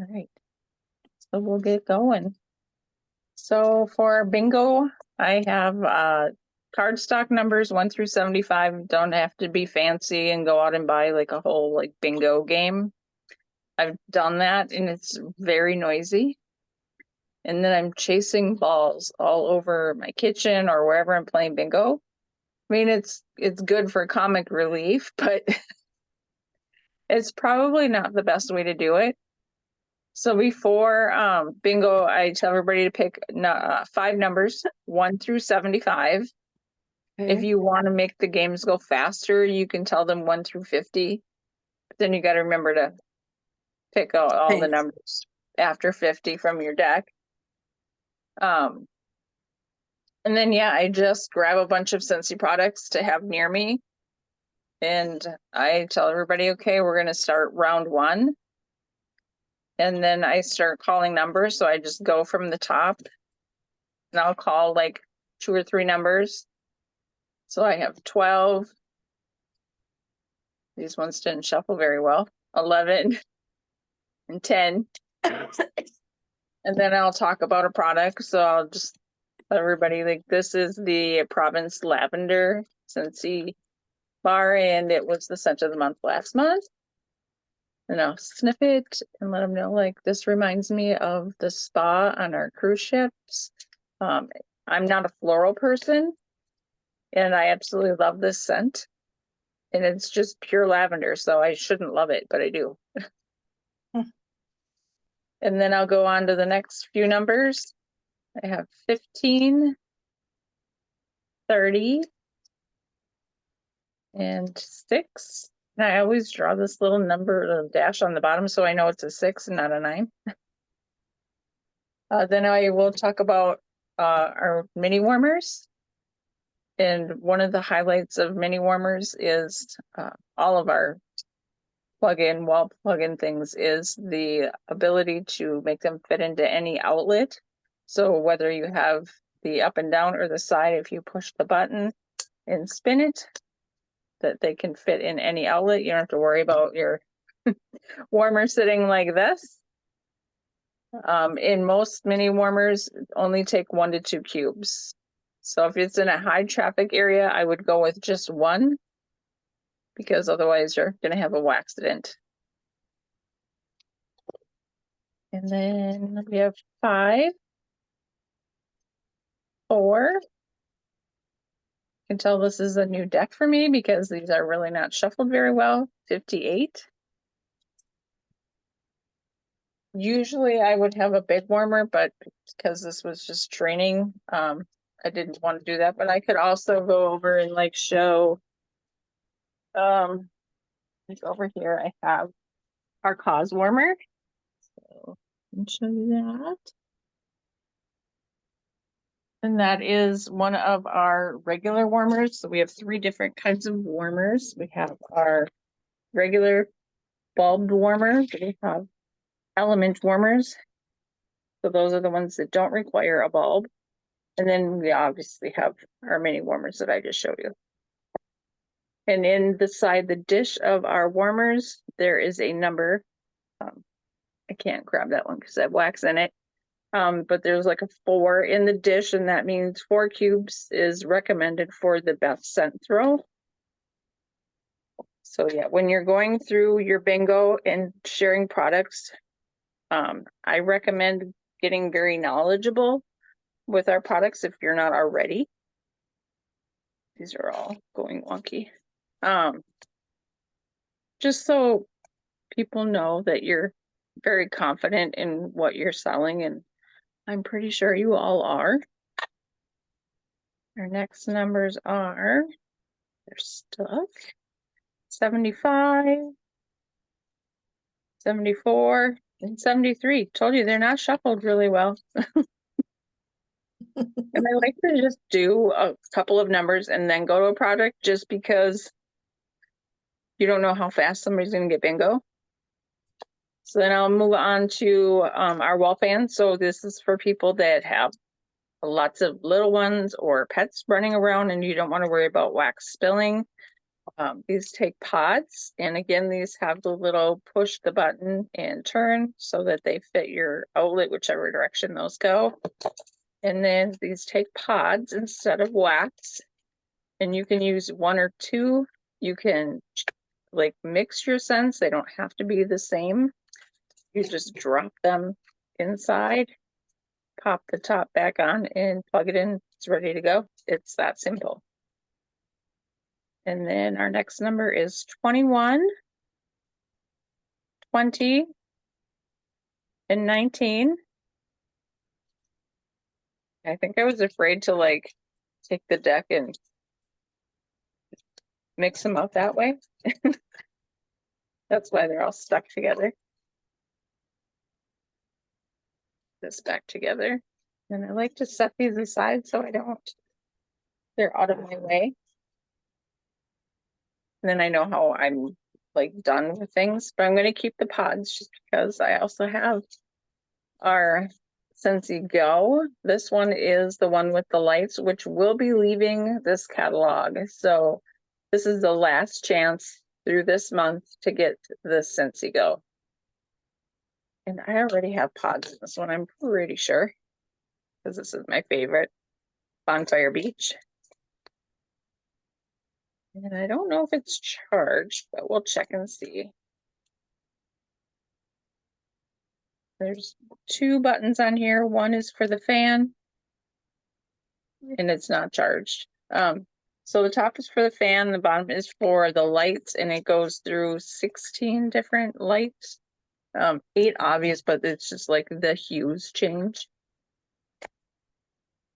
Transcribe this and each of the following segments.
All right, so we'll get going. So for bingo, I have cardstock numbers 1 through 75. Don't have to be fancy and go out and buy like a whole like bingo game. I've done that and it's very noisy. And then I'm chasing balls all over my kitchen or wherever I'm playing bingo. I mean, it's good for comic relief, but it's probably not the best way to do it. So before bingo, I tell everybody to pick 5 numbers, 1 through 75. If Okay. you want to make the games go faster, you can tell them 1 through 50. But then you got to remember to pick out all the Thanks. numbers after 50 from your deck. And then, yeah, I just grab a bunch of Scentsy products to have near me. And I tell everybody, okay, we're going to start round 1. And then I start calling numbers. So I just go from the top and I'll call like 2 or 3 numbers. So I have 12. These ones didn't shuffle very well. 11 and 10. And then I'll talk about a product. So I'll just tell everybody like this is the Province Lavender Scentsy bar, and it was the scent of the month last month. And I'll sniff it and let them know like this reminds me of the spa on our cruise ships. I'm not a floral person, and I absolutely love this scent. And it's just pure lavender, so I shouldn't love it, but I do. And then I'll go on to the next few numbers. I have 15, 30, and 6. And I always draw this little number, dash on the bottom, so I know it's a 6 and not a 9. Then I will talk about our mini warmers. And one of the highlights of mini warmers is all of our plug-in, wall plug-in things is the ability to make them fit into any outlet. So whether you have the up and down or the side, if you push the button and spin it, that they can fit in any outlet. You don't have to worry about your warmer sitting like this. In most mini warmers, only take 1 to 2 cubes. So if it's in a high traffic area, I would go with just 1, because otherwise you're going to have a accident. And then we have 5, 4. You can tell this is a new deck for me because these are really not shuffled very well. 58. Usually I would have a big warmer, but because this was just training, I didn't want to do that. But I could also go over and like show, like over here I have our cause warmer. So I can show you that. And that is one of our regular warmers. So we have 3 different kinds of warmers. We have our regular bulbed warmer. We have element warmers. So those are the ones that don't require a bulb. And then we obviously have our mini warmers that I just showed you. And in the dish of our warmers, there is a number. I can't grab that one because I have wax in it. But there's like a 4 in the dish, and that means 4 cubes is recommended for the best scent throw. So yeah, when you're going through your bingo and sharing products, I recommend getting very knowledgeable with our products if you're not already. These are all going wonky. Just so people know that you're very confident in what you're selling, and I'm pretty sure you all are. Our next numbers are, they're stuck, 75, 74, and 73. Told you they're not shuffled really well. And I like to just do a couple of numbers and then go to a product just because you don't know how fast somebody's going to get bingo. So then I'll move on to our wall fans. So this is for people that have lots of little ones or pets running around and you don't want to worry about wax spilling. These take pods, and again, these have the little push the button and turn so that they fit your outlet, whichever direction those go. And then these take pods instead of wax, and you can use one or two. You can like mix your scents. They don't have to be the same. You just drop them inside, pop the top back on and plug it in. It's ready to go. It's that simple. And then our next number is 21, 20, and 19. I think I was afraid to like take the deck and mix them up that way. That's why they're all stuck together. This back together. And I like to set these aside so they're out of my way. And then I know how I'm like done with things, but I'm going to keep the pods just because I also have our Scentsy Go. This one is the one with the lights, which will be leaving this catalog. So this is the last chance through this month to get this Scentsy Go. And I already have pods in this one, I'm pretty sure, because this is my favorite, Bonfire Beach. And I don't know if it's charged, but we'll check and see. There's two buttons on here. One is for the fan, and it's not charged. So the top is for the fan, the bottom is for the lights, and it goes through 16 different lights. 8 obvious, but it's just like the hues change.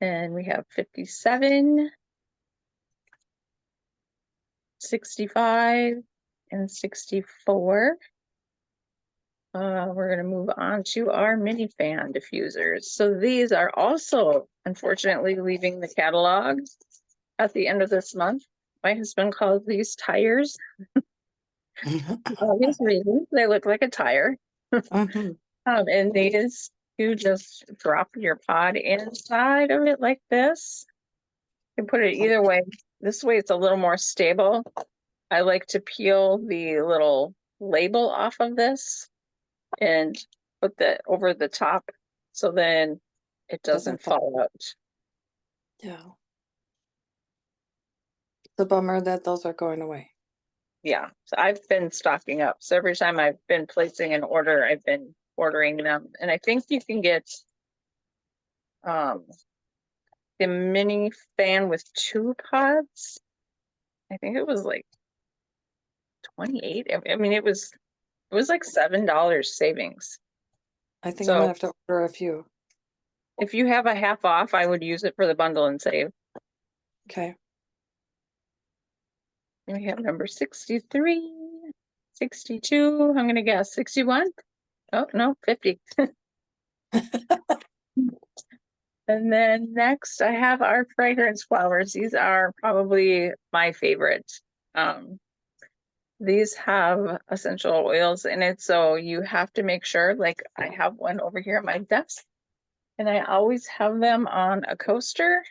And we have 57, 65, and 64. We're going to move on to our mini fan diffusers. So these are also, unfortunately, leaving the catalog at the end of this month. My husband calls these tires. Obvious reasons, they look like a tire. And these, you just drop your pod inside of it like this. You can put it either way. This way it's a little more stable. I like to peel the little label off of this and put that over the top so then it doesn't fall out. Yeah. It's a bummer that those are going away. Yeah, so I've been stocking up. So every time I've been placing an order, I've been ordering them. And I think you can get the mini fan with 2 pods. I think it was like 28. I mean, it was like $7 savings. I think I'm gonna have to order a few. If you have a half off, I would use it for the bundle and save. Okay. And we have number 63, 62, I'm gonna guess 61. Oh, no, 50. And then next I have our fragrance flowers. These are probably my favorite. These have essential oils in it, so you have to make sure, like I have one over here at my desk, and I always have them on a coaster,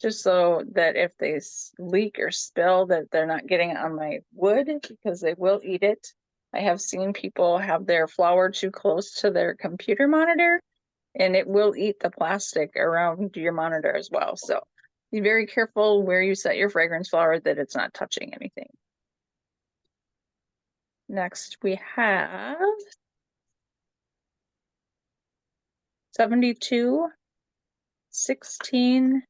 just so that if they leak or spill, that they're not getting on my wood, because they will eat it. I have seen people have their flower too close to their computer monitor, and it will eat the plastic around your monitor as well. So be very careful where you set your fragrance flower that it's not touching anything. Next we have 72, 16,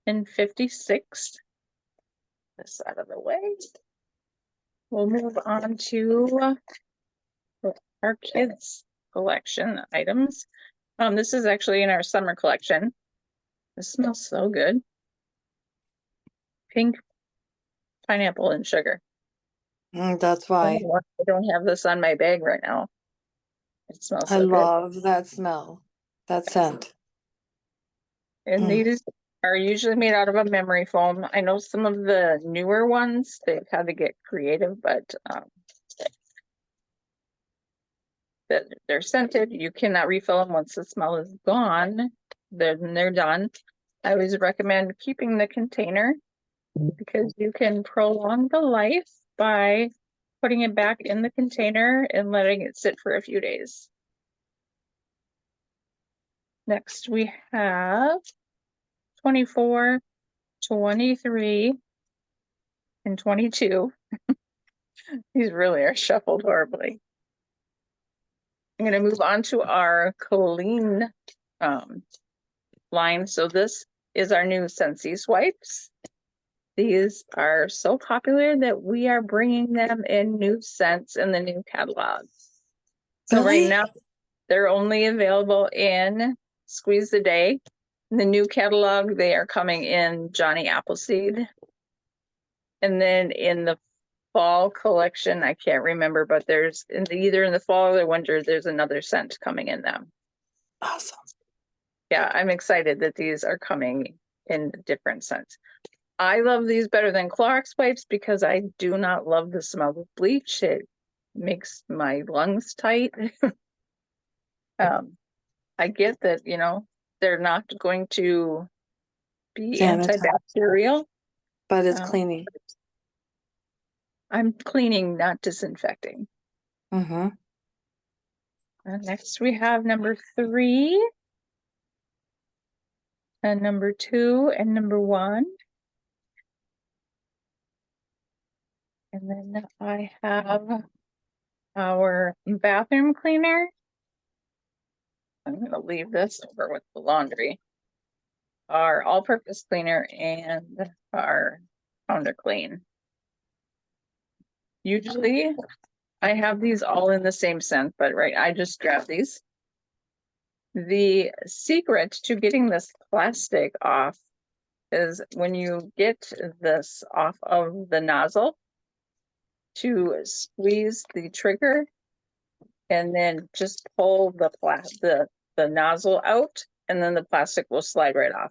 and 56. This out of the way. We'll move on to our kids collection items. This is actually in our summer collection. This smells so good. Pink pineapple and sugar. That's why. I don't have this on my bag right now. It smells so good. I love that smell, that scent. And these are usually made out of a memory foam. I know some of the newer ones, they've had to get creative, but they're scented. You cannot refill them once the smell is gone. Then they're done. I always recommend keeping the container because you can prolong the life by putting it back in the container and letting it sit for a few days. Next we have 24, 23, and 22. These really are shuffled horribly. I'm going to move on to our clean line. So this is our new Scentsy swipes. These are so popular that we are bringing them in new scents in the new catalog. So right Really? now, they're only available in Squeeze the Day. In the new catalog, they are coming in Johnny Appleseed. And then in the fall collection, I can't remember, but there's either in the fall or the winter, there's another scent coming in them. Awesome. Yeah, I'm excited that these are coming in different scents. I love these better than Clorox wipes because I do not love the smell of bleach. It makes my lungs tight. I get that, you know, they're not going to be Sanitize, antibacterial. but it's cleaning. I'm cleaning, not disinfecting. Mm-hmm. Next we have number 3 and number 2 and number 1. And then I have our bathroom cleaner. I'm going to leave this over with the laundry. Our all-purpose cleaner and our pounder clean. Usually I have these all in the same scent, but I just grabbed these. The secret to getting this plastic off is when you get this off of the nozzle, to squeeze the trigger and then just pull the nozzle out, and then the plastic will slide right off.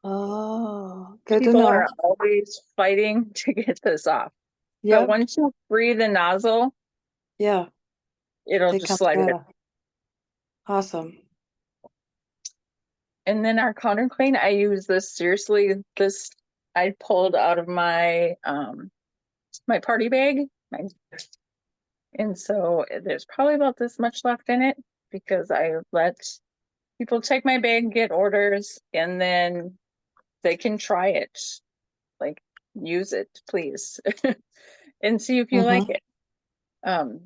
Oh, good to People know. are always fighting to get this off. But Yep. once you free the nozzle, Yeah. it'll It just comes slide right right. off. Awesome. And then our counter clean, I use this seriously. This I pulled out of my my party bag. And so there's probably about this much left in it because I let people take my bag, get orders, and then they can try it. Like, use it, please, and see if you like Mm-hmm. it.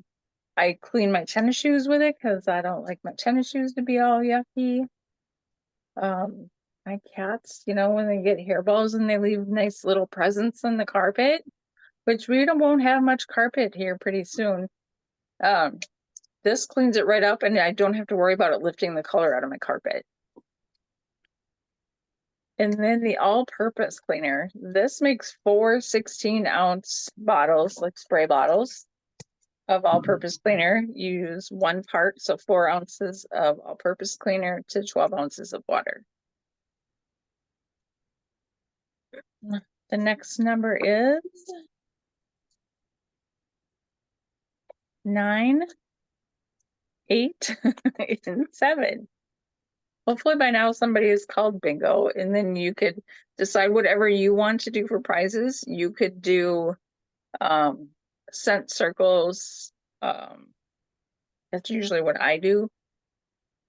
I clean my tennis shoes with it because I don't like my tennis shoes to be all yucky. My cats, you know, when they get hairballs and they leave nice little presents on the carpet, which won't have much carpet here pretty soon. This cleans it right up and I don't have to worry about it lifting the color out of my carpet. And then the all-purpose cleaner. This makes 4 16-ounce bottles, like spray bottles of all-purpose cleaner. You use 1 part, so 4 ounces of all-purpose cleaner to 12 ounces of water. The next number is 9, 8, and 7. Hopefully by now somebody has called bingo, and then you could decide whatever you want to do for prizes. You could do scent circles. That's usually what I do,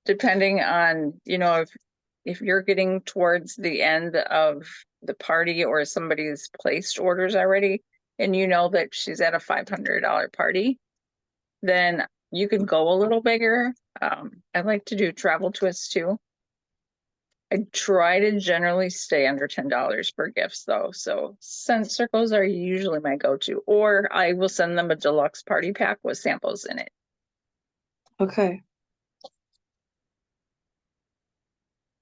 depending on, you know, if you're getting towards the end of the party or somebody's placed orders already, and you know that she's at a $500 party, then you can go a little bigger. I like to do travel twists too. I try to generally stay under $10 for gifts though. So scent circles are usually my go-to, or I will send them a deluxe party pack with samples in it. Okay.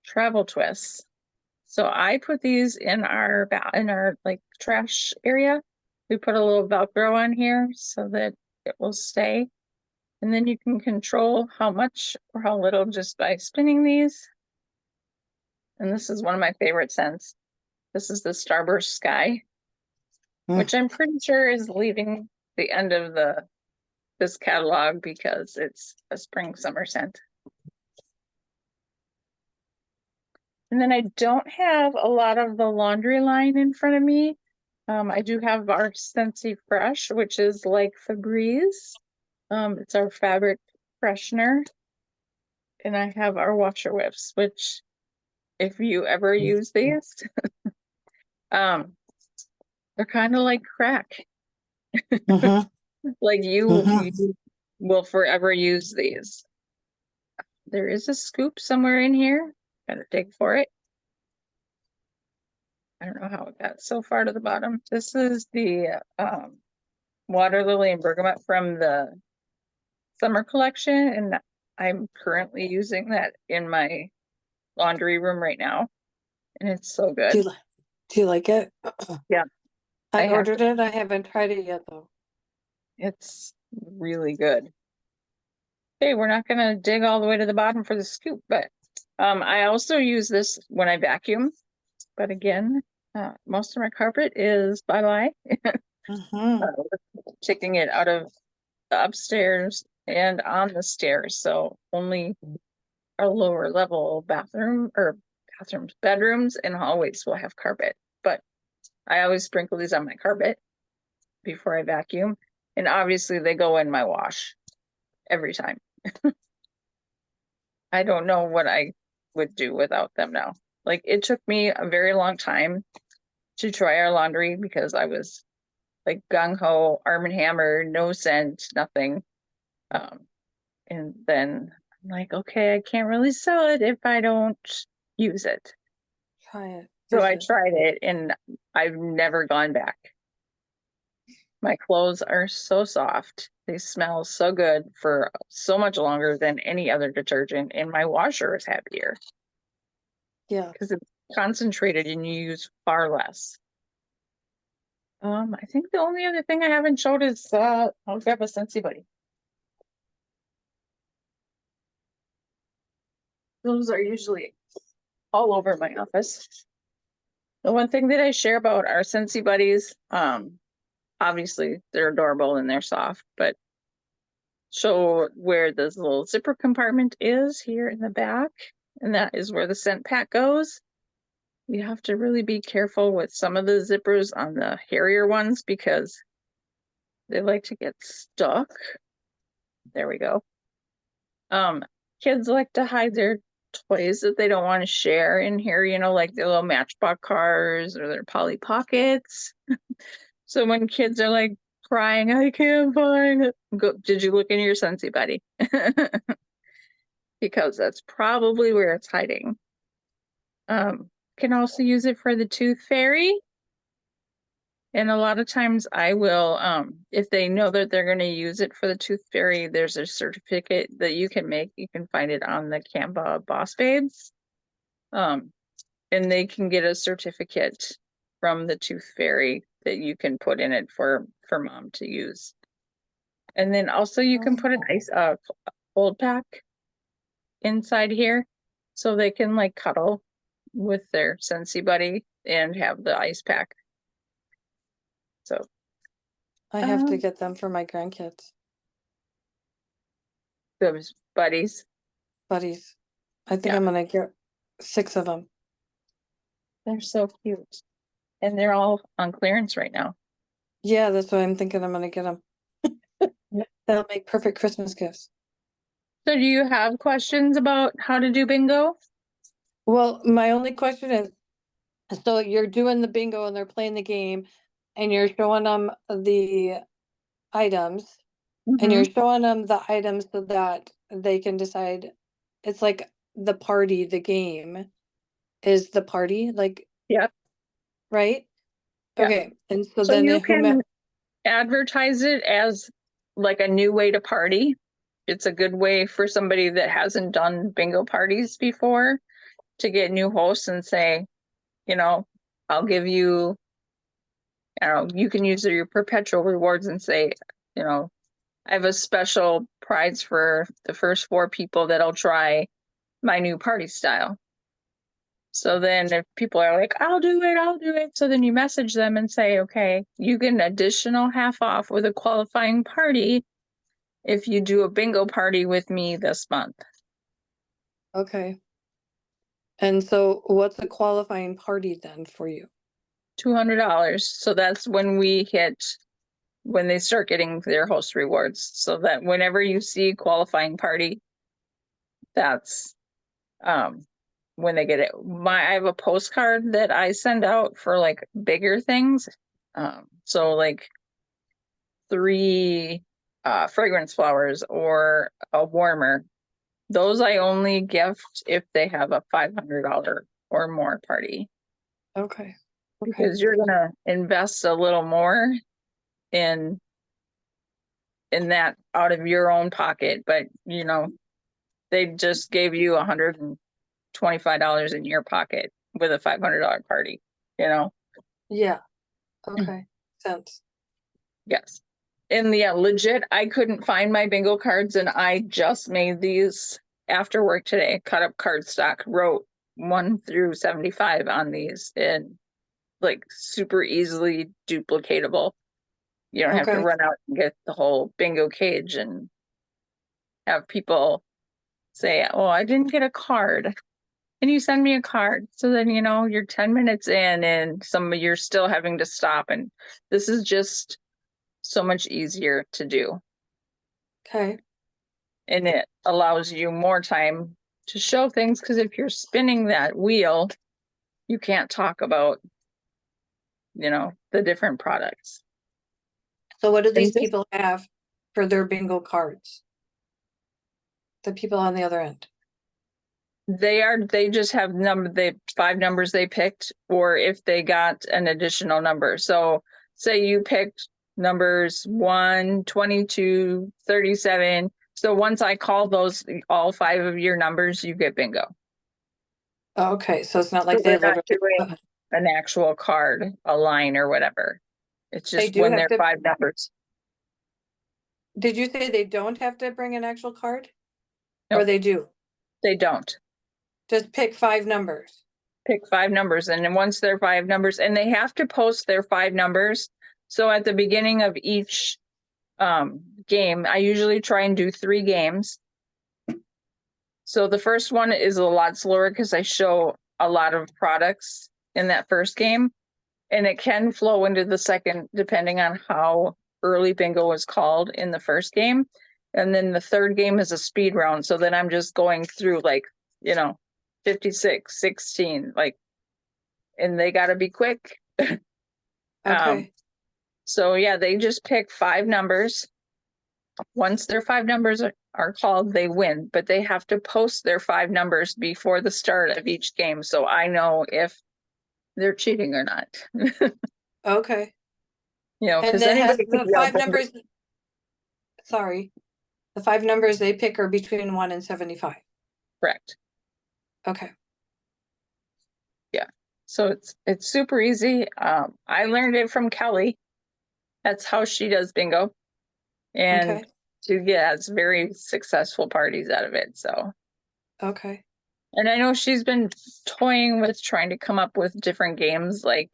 Travel twists. So I put these in our like trash area. We put a little Velcro on here so that it will stay. And then you can control how much or how little just by spinning these. And this is one of my favorite scents. This is the Starburst Sky, which I'm pretty sure is leaving the end of this catalog because it's a spring summer scent. And then I don't have a lot of the laundry line in front of me. I do have our Scentsy Fresh, which is like Febreze. It's our fabric freshener. And I have our washer whips, which if you ever use these, they're kind of like crack. Mhm. Like Mhm. you will forever use these. There is a scoop somewhere in here. Gotta dig for it. I don't know how it got so far to the bottom. This is the water lily and bergamot from the summer collection, and I'm currently using that in my laundry room right now, and it's so Do good. you, do you like it? Yeah, I I have ordered it. I haven't tried it yet though. it's really good. Okay, we're not gonna dig all the way to the bottom for the scoop, but I also use this when I vacuum. But again, most of my carpet is bye-bye. Mhm. Taking it out of the upstairs and on the stairs, so only our lower level bedrooms and hallways will have carpet. But I always sprinkle these on my carpet before I vacuum. And obviously they go in my wash every time. I don't know what I would do without them now. Like it took me a very long time to try our laundry because I was like gung ho, Arm& and Hammer, no scent, nothing. And then I'm like, okay, I can't really sell it if I don't use it. Try it. So Use I it. tried it and I've never gone back. My clothes are so soft. They smell so good for so much longer than any other detergent. And my washer is happier Yeah. because it's concentrated and you use far less. I think the only other thing I haven't showed is I'll grab a Scentsy Buddy. Those are usually all over my office. The one thing that I share about our Scentsy Buddies, obviously they're adorable and they're soft, but show where this little zipper compartment is here in the back, and that is where the scent pack goes. You have to really be careful with some of the zippers on the hairier ones because they like to get stuck. There we go. Kids like to hide their toys that they don't want to share in here, you know, like their little Matchbox cars or their Polly Pockets. So when kids are like crying, I can't find it. Go, did you look in your Scentsy Buddy? Because that's probably where it's hiding. Can also use it for the tooth fairy. And a lot of times I will, if they know that they're going to use it for the tooth fairy, there's a certificate that you can make. You can find it on the Canva Boss Babes. And they can get a certificate from the tooth fairy that you can put in it for mom to use. And then also you can put an ice cold pack inside here so they can like cuddle with their Scentsy Buddy and have the ice pack. So I have to get them for my grandkids. those buddies, Buddies. I think yeah, I'm gonna get 6 of them. they're so cute. And they're all on clearance right now. Yeah, that's what I'm thinking. I'm gonna get them. Yep. That'll make perfect Christmas gifts. So do you have questions about how to do bingo? Well, my only question is, so you're doing the bingo and they're playing the game and you're showing them the items and you're showing them the items so that they can decide. It's like the party, the game is the party, like, Yep. right? Yeah. Okay. And so So then you who can advertise it as like a new way to party. It's a good way for somebody that hasn't done bingo parties before to get new hosts and say, you know, I'll give you, I don't know, you can use your perpetual rewards and say, you know, I have a special prize for the first 4 people that'll try my new party style. So then if people are like, I'll do it, I'll do it. So then you message them and say, okay, you get an additional half off with a qualifying party if you do a bingo party with me this month. Okay. And so what's a qualifying party then for you? $200. So that's when when they start getting their host rewards. So that whenever you see qualifying party, that's when they get it. I have a postcard that I send out for like bigger things. So like 3 fragrance flowers or a warmer. Those I only gift if they have a $500 or more party. Okay. Because you're gonna invest a little more in that out of your own pocket, but they just gave you $125 in your pocket with a $500 party, Yeah. Okay. Sense. Yes. And yeah, legit, I couldn't find my bingo cards and I just made these after work today, cut up cardstock, wrote 1 through 75 on these and like super easily duplicatable. You don't have to Okay. run out and get the whole bingo cage and have people say, "Oh, I didn't get a card. Can you send me a card?" So then, you're 10 minutes in and you're still having to stop. And this is just so much easier to do. Okay. And it allows you more time to show things because if you're spinning that wheel, you can't talk about, the different products. So what do And these people have for their bingo cards? The people on the other end. they just have the 5 numbers they picked, or if they got an additional number. So say you picked numbers 1, 22, 37. So once I call those, all 5 of your numbers, you get bingo. Okay, so it's not like So they they're not literally. doing an actual card, a line or whatever. It's They just do when have they're to. 5 numbers. Did you say they don't have to bring an actual card? Or Nope, they do? they don't. Just pick 5 numbers. Pick 5 numbers, and then once they're 5 numbers, and they have to post their 5 numbers. So at the beginning of each game, I usually try and do 3 games. So the first one is a lot slower because I show a lot of products in that first game, and it can flow into the second depending on how early bingo was called in the first game. And then the third game is a speed round. So then I'm just going through like, 56, 16, like, and they got to be quick. Okay. So yeah, they just pick 5 numbers. Once their 5 numbers are called, they win, but they have to post their 5 numbers before the start of each game. So I know if they're cheating or not. Okay. And And because then has anybody could the yell 5 bingo. numbers. Sorry. The 5 numbers they pick are between 1 and 75. Correct. Okay. Yeah. So it's super easy. I learned it from Kelly. That's how she does bingo. And Okay. she gets very successful parties out of it. So, Okay. and I know she's been toying with trying to come up with different games like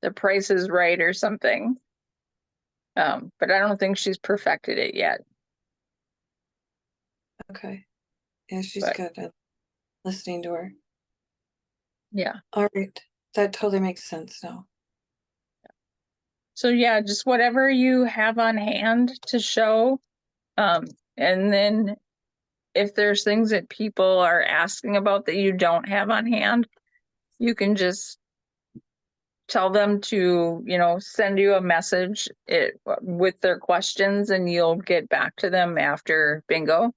The Price is Right or something. But I don't think she's perfected it yet. Okay. Yeah, she's But good at listening to her. yeah. All right. That totally makes sense now. So yeah, just whatever you have on hand to show. And then if there's things that people are asking about that you don't have on hand, you can just tell them to, send you a message with their questions and you'll get back to them after bingo.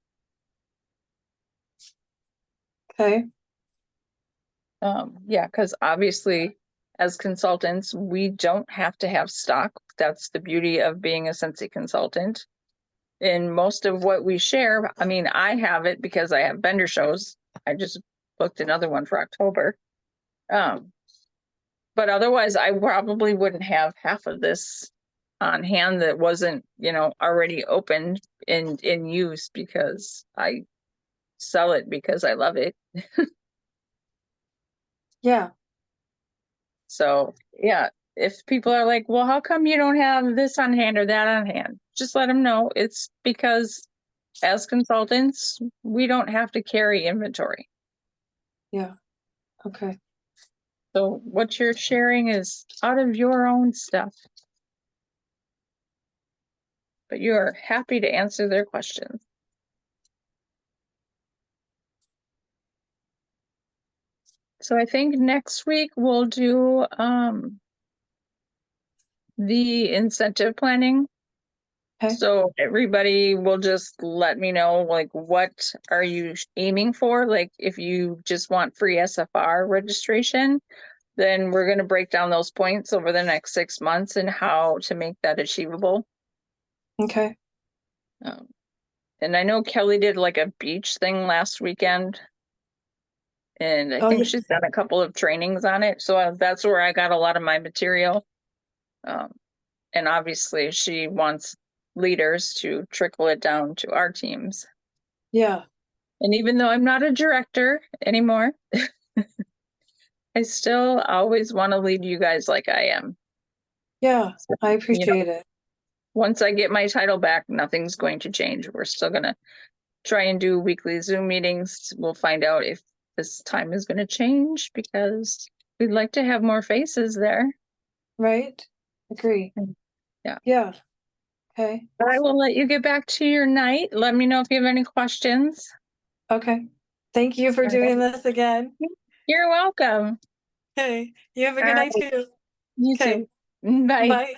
Okay. Yeah, because obviously as consultants, we don't have to have stock. That's the beauty of being a Scentsy consultant. And most of what we share, I mean, I have it because I have vendor shows. I just booked another one for October. But otherwise, I probably wouldn't have half of this on hand that wasn't, already opened in use because I sell it because I love it. Yeah. So yeah, if people are like, well, how come you don't have this on hand or that on hand? Just let them know it's because as consultants, we don't have to carry inventory. Yeah. Okay. So what you're sharing is out of your own stuff. But you are happy to answer their questions. So I think next week we'll do the incentive planning. Okay. So everybody will just let me know, like, what are you aiming for? Like, if you just want free SFR registration, then we're going to break down those points over the next 6 months and how to make that achievable. Okay. And I know Kelly did like a beach thing last weekend. And I Oh, think yes. she's done a couple of trainings on it. So that's where I got a lot of my material. And obviously she wants leaders to trickle it down to our teams. Yeah. And even though I'm not a director anymore, I still always want to lead you guys like I am. Yeah. So, I appreciate it. once I get my title back, nothing's going to change. We're still going to try and do weekly Zoom meetings. We'll find out if this time is going to change because we'd like to have more faces there. Right? Agree. Yeah. Yeah. Okay. I will let you get back to your night. Let me know if you have any questions. Okay. Thank you for doing this again. You're welcome. Okay. You have a All good right. night too. You Okay. too. Bye. Bye.